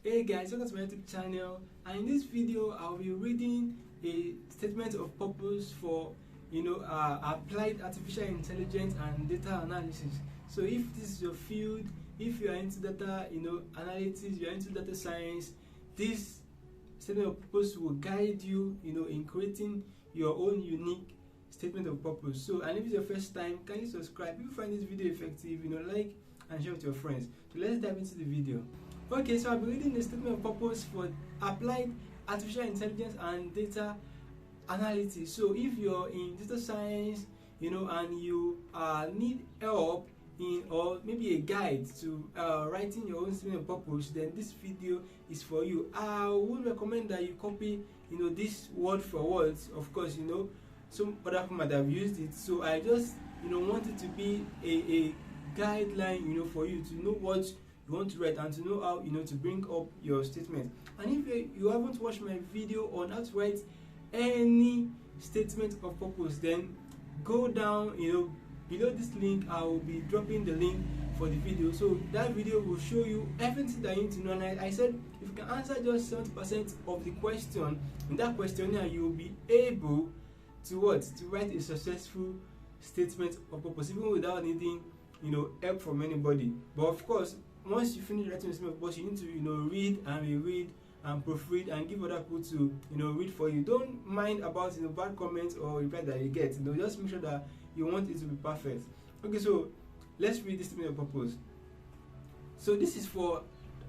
Hey guys, welcome to my YouTube channel, and in this video I'll be reading a statement of purpose for applied artificial intelligence and data analysis. So if this is your field, if you are into data analytics, you are into data science, this statement of purpose will guide you in creating your own unique statement of purpose. So, and if it's your first time, can you subscribe? If you find this video effective, like and share with your friends. So let's dive into the video. Okay, so I'll be reading the statement of purpose for applied artificial intelligence and data analytics. So if you're in data science, and you need help in, or maybe a guide to writing your own statement of purpose, then this video is for you. I would recommend that you copy this word for words. Of course, some other people might have used it, so I just want it to be a guideline for you to know what you want to write and to know how to bring up your statement. And if you haven't watched my video on how to write any statement of purpose, then go down below this link. I will be dropping the link for the video, so that video will show you everything that you need to know. And I said if you can answer just 70% of the question in that questionnaire, you will be able to write a successful statement of purpose, even without needing help from anybody. But of course, once you finish writing a statement of purpose, you need to read and reread and proofread and give other people to read for you. Don't mind about bad comments or reply that you get. Just make sure that you want it to be perfect. Okay, so let's read this statement of purpose. So this is for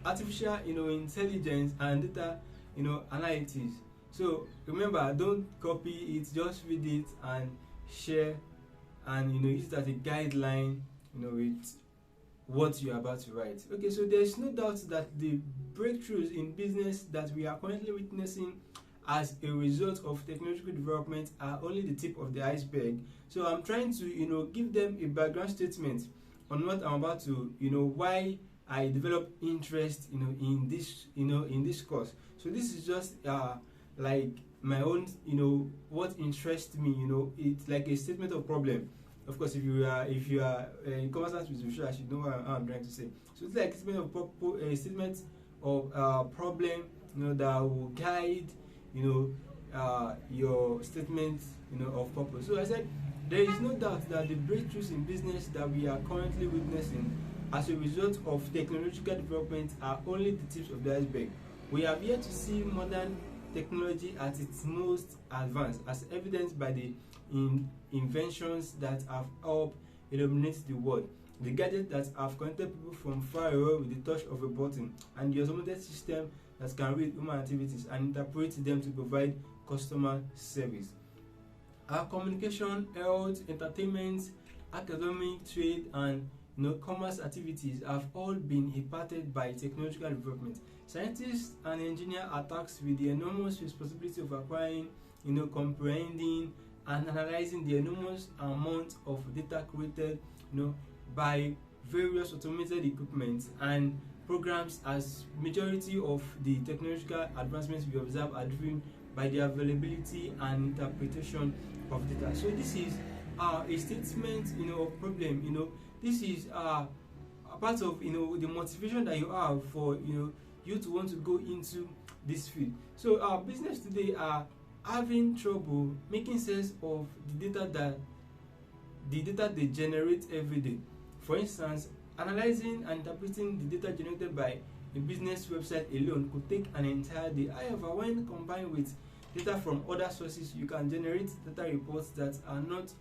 artificial intelligence and data analytics. So remember, don't copy it, just read it and share, and use it as a guideline with what you're about to write. Okay, so there's no doubt that the breakthroughs in business that we are currently witnessing as a result of technological development are only the tip of the iceberg. So I'm trying to give them a background statement on what I'm about to why I developed interest in this course. So this is just like my own what interests me. It's like a statement of problem. Of course, if you are in conversation with Visual, you know what I'm trying to say. So it's like a statement of purpose, a statement of problem that will guide your statement of purpose. So I said there is no doubt that the breakthroughs in business that we are currently witnessing as a result of technological development are only the tips of the iceberg. We have yet to see modern technology at its most advanced, as evidenced by the inventions that have helped illuminate the world, the gadgets that have connected people from far away with the touch of a button, and the automated system that can read human activities and interpret them to provide customer service. Our communication, health, entertainment, academic, trade, and commerce activities have all been impacted by technological development. Scientists and engineers are tasked with the enormous responsibility of acquiring, comprehending, and analyzing the enormous amount of data created, by various automated equipment and programs, as majority of the technological advancements we observe are driven by the availability and interpretation of data. So this is a statement of problem. This is a part of the motivation that you have for you to want to go into this field. So our business today are having trouble making sense of the data they generate every day. For instance, analyzing and interpreting the data generated by a business website alone could take an entire day. However, when combined with data from other sources, you can generate data reports that are not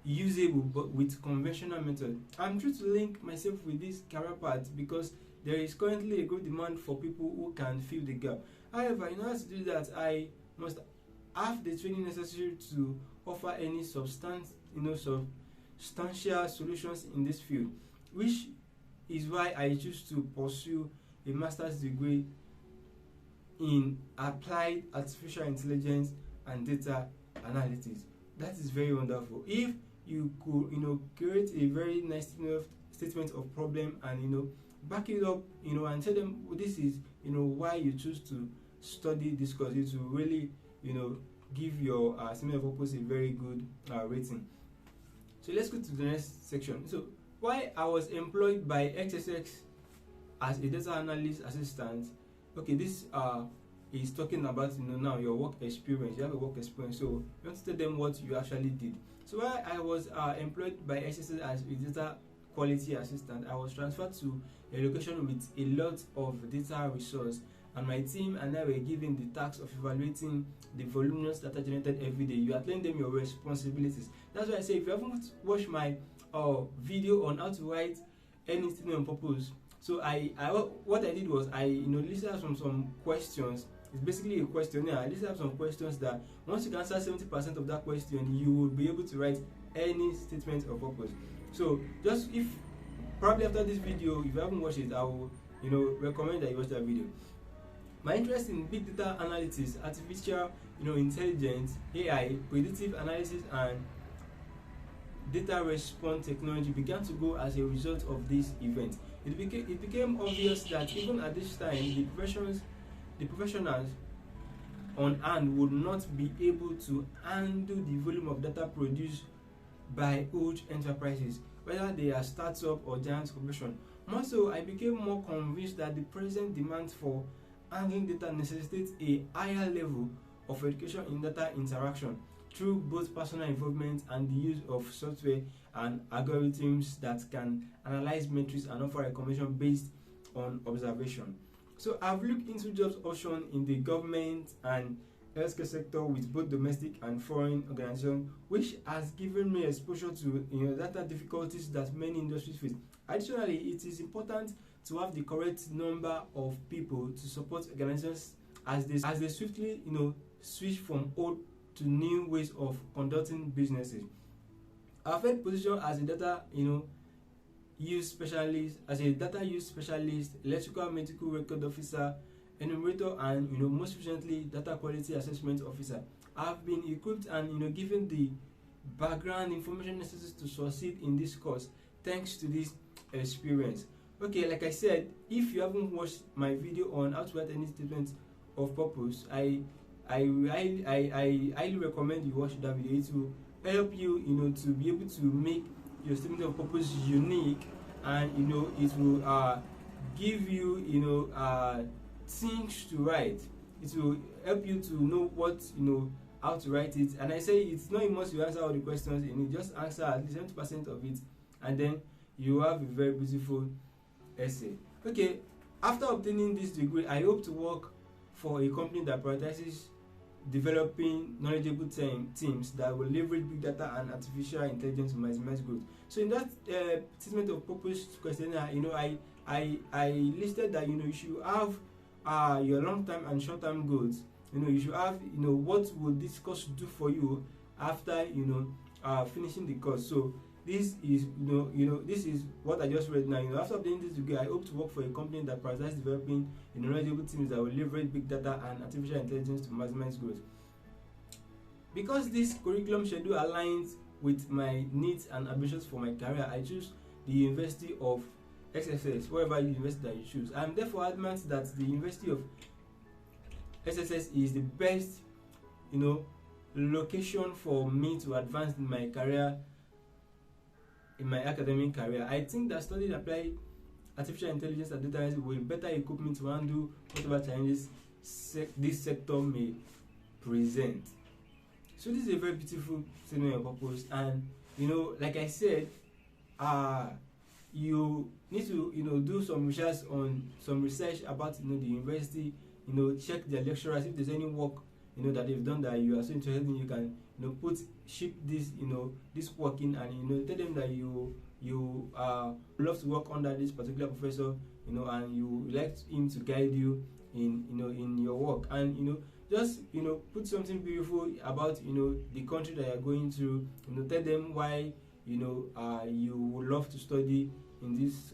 usable but with conventional method. I'm trying to link myself with this career path because there is currently a good demand for people who can fill the gap. However, in order to do that, I must have the training necessary to offer any substantial solutions in this field, which is why I choose to pursue a master's degree in applied artificial intelligence and data analytics. That is very wonderful. If you could create a very nice statement of problem and back it up and tell them this is why you choose to study this course, it will really give your statement of purpose a very good rating. So let's go to the next section. So why I was employed by XSX as a data analyst assistant okay, this is talking about, now your work experience. You have a work experience, so you want to tell them what you actually did. So while I was employed by SSS as a data quality assistant, I was transferred to a location with a lot of data resource, and my team and I were given the task of evaluating the voluminous data generated every day. You outline them your responsibilities. That's why I say, if you haven't watched my video on how to write any statement of purpose, so I what I did was I listed out some questions. It's basically a questionnaire. I listed out some questions that once you can answer 70% of that question, you will be able to write any statement of purpose. So just, if probably after this video, if you haven't watched it, I will recommend that you watch that video. My interest in big data analytics, artificial intelligence, AI, predictive analysis, and data response technology began to grow as a result of this event. It became obvious that even at this time, the professionals on hand would not be able to handle the volume of data produced by huge enterprises, whether they are startup or giant corporation. More so, I became more convinced that the present demand for handling data necessitates a higher level of education in data interaction through both personal involvement and the use of software and algorithms that can analyze metrics and offer recommendation based on observation. So I've looked into jobs options in the government and healthcare sector with both domestic and foreign organizations, which has given me exposure to data difficulties that many industries face. Additionally, it is important to have the correct number of people to support organizations as they swiftly switch from old to new ways of conducting businesses. Our third position as a data use specialist, electrical medical record officer, enumerator, and most recently data quality assessment officer. I've been equipped and given the background information necessary to succeed in this course thanks to this experience. Okay, like I said, if you haven't watched my video on how to write any statement of purpose, I highly recommend you watch that video. It will help you to be able to make your statement of purpose unique, and it will give you things to write. It will help you to know what how to write it. And I say it's not a must you answer all the questions in it. Just answer at least 70% of it, and then you have a very beautiful essay. Okay, after obtaining this degree, I hope to work for a company that prioritizes developing knowledgeable teams that will leverage big data and artificial intelligence to maximize growth. So in that statement of purpose questionnaire, I listed that you should have your long-term and short-term goals. You should have what will this course do for you after finishing the course. So this is this is what I just read now. After obtaining this degree, I hope to work for a company that prioritizes developing knowledgeable teams that will leverage big data and artificial intelligence to maximize growth. Because this curriculum schedule aligns with my needs and ambitions for my career, I choose the University of SSS, whatever university that you choose. I am therefore adamant that the University of SSS is the best location for me to advance in my career, in my academic career. I think that studying applied artificial intelligence and data analysis will better equip me to handle whatever challenges this sector may present. So this is a very beautiful statement of purpose, and like I said, you need to do some research about the university. Check their lecturers. If there's any work that they've done that you are so interested in, you can ship this this work in, and tell them that you love to work under this particular professor, and you like him to guide you in your work, and just put something beautiful about the country that you're going to. Tell them why you would love to study in this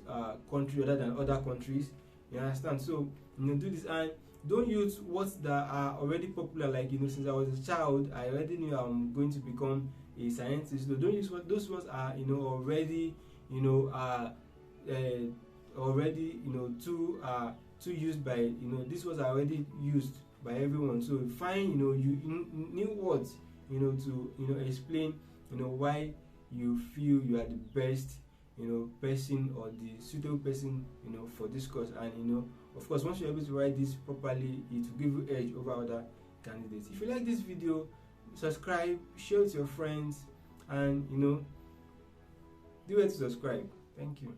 country other than other countries. You understand? So do this, and don't use words that are already popular. Like since I was a child, I already knew I'm going to become a scientist. So don't use what those words are already already too used by these words are already used by everyone. So find new words to explain why you feel you are the best person or the suitable person for this course, and Of course, once you're able to write this properly, it will give you edge over other candidates. If you like this video, subscribe, share it with your friends, and do it to subscribe. Thank you.